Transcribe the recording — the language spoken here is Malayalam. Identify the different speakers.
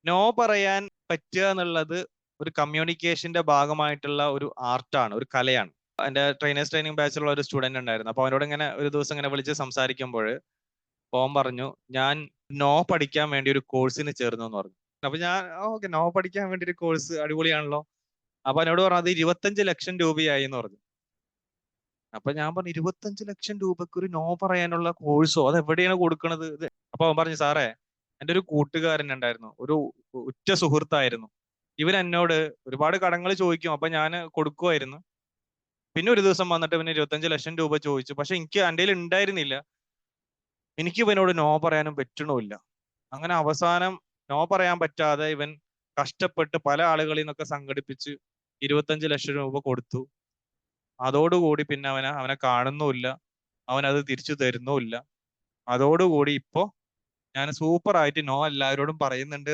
Speaker 1: നോ പറയാൻ പറ്റുക എന്നുള്ളത് ഒരു കമ്മ്യൂണിക്കേഷന്റെ ഭാഗമായിട്ടുള്ള ഒരു ആർട്ടാണ്, ഒരു കലയാണ്. എന്റെ ട്രെയിനേഴ്സ് ട്രെയിനിങ് ബാച്ചിലുള്ള ഒരു സ്റ്റുഡന്റ് ഉണ്ടായിരുന്നു. അപ്പൊ അവനോട് ഇങ്ങനെ ഒരു ദിവസം ഇങ്ങനെ വിളിച്ച് സംസാരിക്കുമ്പോൾ ഓൻ പറഞ്ഞു, ഞാൻ നോ പഠിക്കാൻ വേണ്ടി ഒരു കോഴ്സിന് ചേർന്നു എന്ന് പറഞ്ഞു. അപ്പൊ ഞാൻ ഓക്കെ, നോ പഠിക്കാൻ വേണ്ടി ഒരു കോഴ്സ് അടിപൊളിയാണല്ലോ. അപ്പൊ എന്നോട് പറഞ്ഞു അത് 25 ലക്ഷം രൂപയായി എന്ന് പറഞ്ഞു. അപ്പൊ ഞാൻ പറഞ്ഞു 25 ലക്ഷം രൂപക്ക് ഒരു നോ പറയാനുള്ള കോഴ്സോ, അത് എവിടെയാണ് കൊടുക്കണത്? അപ്പൊ അവൻ പറഞ്ഞു, സാറേ എൻ്റെ ഒരു കൂട്ടുകാരൻ ഉണ്ടായിരുന്നു, ഒരു ഉറ്റ സുഹൃത്തായിരുന്നു. ഇവൻ എന്നോട് ഒരുപാട് കടങ്ങൾ ചോദിക്കും, അപ്പൊ ഞാൻ കൊടുക്കുമായിരുന്നു. പിന്നെ ഒരു ദിവസം വന്നിട്ട് പിന്നെ 25 ലക്ഷം രൂപ ചോദിച്ചു, പക്ഷെ എനിക്ക് എൻ്റെ ഉണ്ടായിരുന്നില്ല. എനിക്ക് ഇവനോട് നോ പറയാനും പറ്റണമില്ല. അങ്ങനെ അവസാനം നോ പറയാൻ പറ്റാതെ ഇവൻ കഷ്ടപ്പെട്ട് പല ആളുകളിൽ നിന്നൊക്കെ സംഘടിപ്പിച്ച് 25 ലക്ഷം രൂപ കൊടുത്തു. അതോടുകൂടി പിന്നെ അവനെ അവനെ കാണുന്നുമില്ല, അവനത് തിരിച്ചു തരുന്നുമില്ല. അതോടുകൂടി ഇപ്പോ ഞാൻ സൂപ്പർ ആയിട്ട് നോ എല്ലാവരോടും പറയുന്നുണ്ട്.